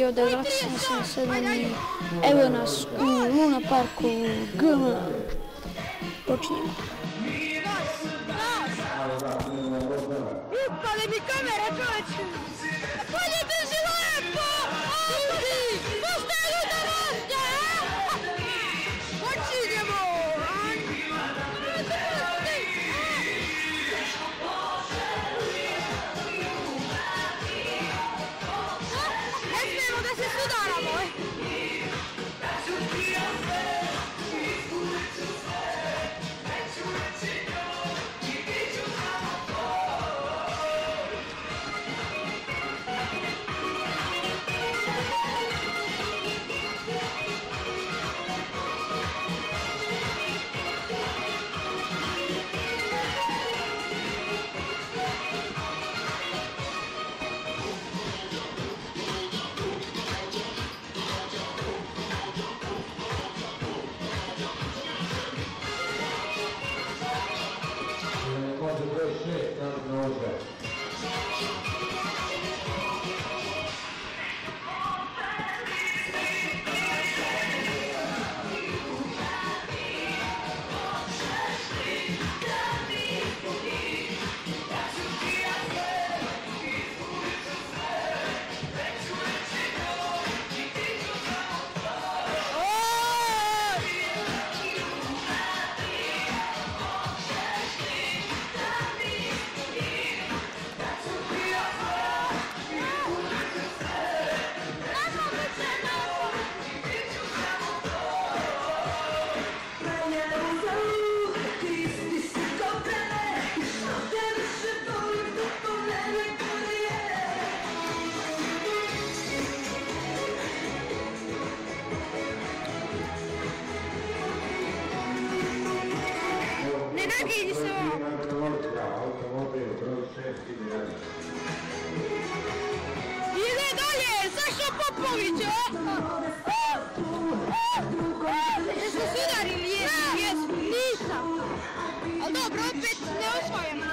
video od 1977 i evo nas u Luna Parku GM. Počinjemo. Upali mi kamera, čovječe! Polje drži lepo! Audi! Pušta je ljuda razdje! Počinjemo! Ne smijemo da se sudaramo! Ide dalje, Saša Popović! Jesmo sudarili? Jesmo, nisam! Ali dobro, opet ne osvajamo.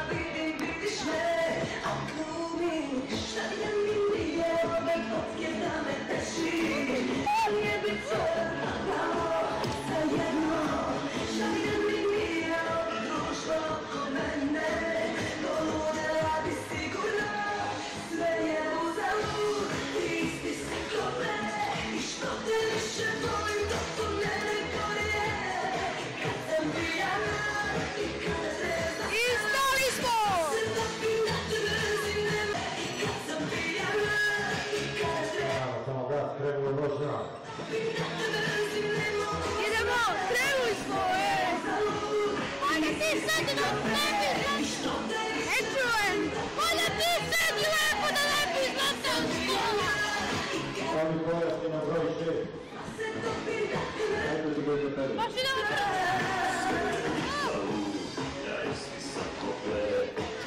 Idemo, krenuli smo, Ajde ti sad nam lepiš, ne čujem, bolje ti sad lepo da lepiš znate od škola. Sami pojas ima broj 6. Ajde ti dođe tebe. Baš idemo prvo.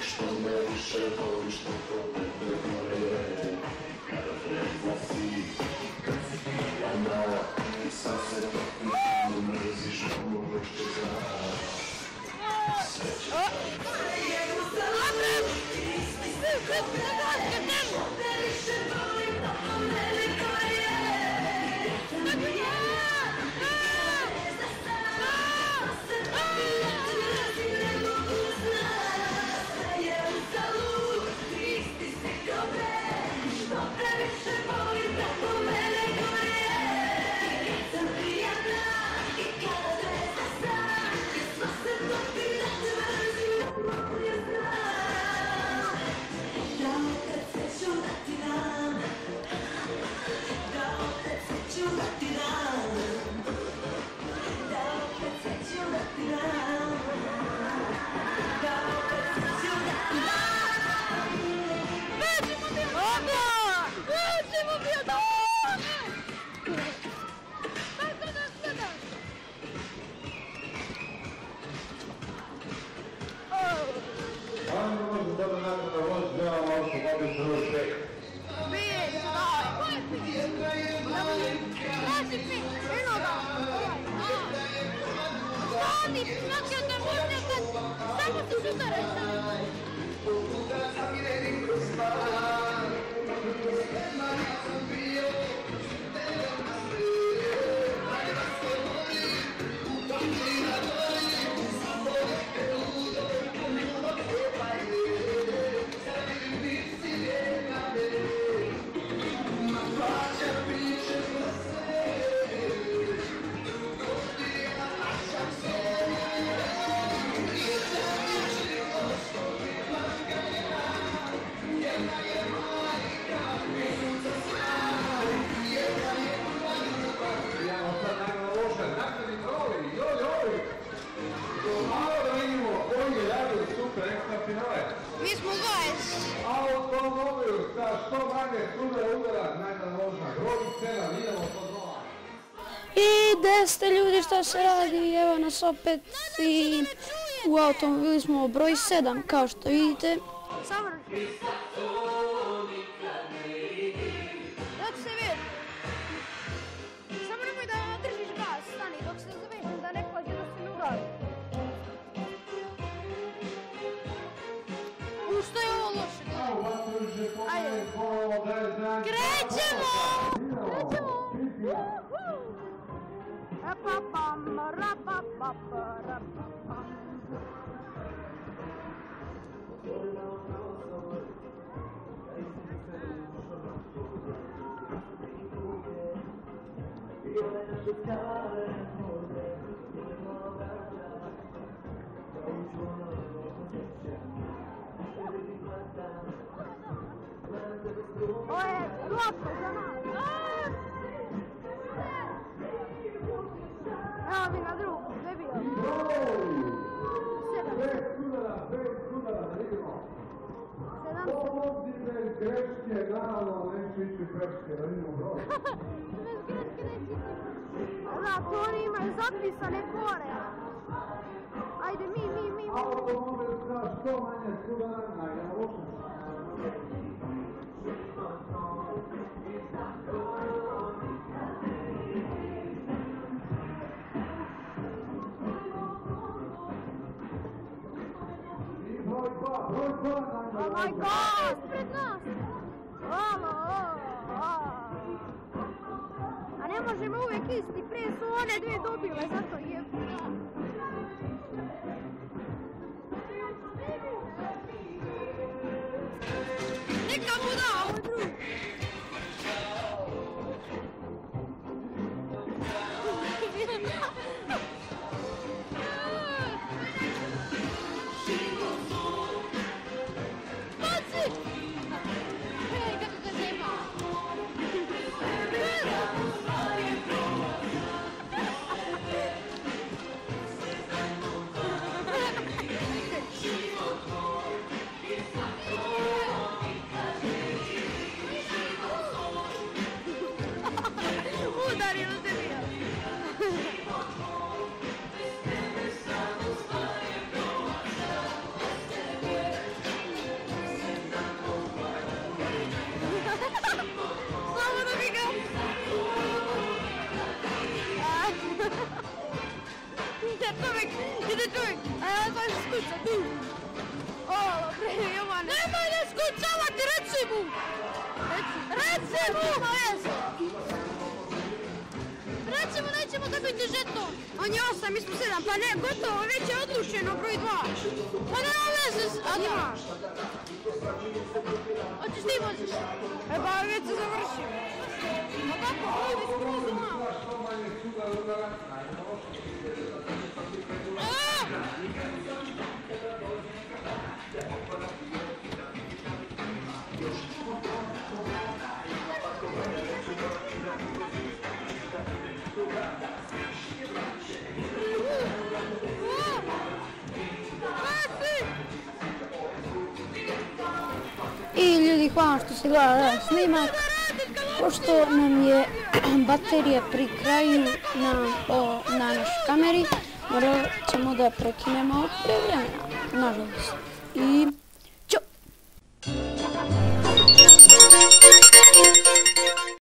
Što me više voliš, to tebe gore. Kada treba si, kad si pijana, i sad se topno mrziš, uvek će znaš. Sve će Samo se sudaraš. Mi smo 20. Automobil sa što manje sudara udara, najda vožna. Broj 7, idemo po 2. I gde ste ljudi, šta se radi, evo nas opet i u automobili smo broj 7, kao što vidite. Savrši. Da ću se vidjeti. Samo nemoj da držiš gas, stani, dok se zavežem da ne pođe da se ne udari. Što je ovo loše, gledaj. Ajde. Krećemo! Rapapam, rapapap, rapapam. Ovo je lopta za nas. Evo mi na drugu, gdje bio? 7. 5 sudara, da vidimo. 7. Ovdje greške, naravno, neću ići greške, da vidimo broj. Da, to oni imaju zapisane fore. Ajde, mi. Automobil sa što manje sudara, najda vožna. Oh my god, pred nas! A ne možemo uvijek isti, prije su one dvije dobile, zato je... Neka mu da, ovo drugi! Ide čovjek, a ja sam se skuća, tu. O, bre, Jovan. Nemoj ne skućavati, reci mu! Reci mu! Reci mu, nećemo dobiti žeton. On je 8, mi smo 7, pa ne, gotovo, već je odlučeno, broj 2. Pa nema veze, a da. Hoćeš ti voziš? E pa već se završio. Pa kako, broj bi skroz umao. I ljudi, hvala što ste gledali snimak. Pošto nam je baterija pri kraju na našoj kameri, morat ćemo da prekinemo pre vremena, nažalost.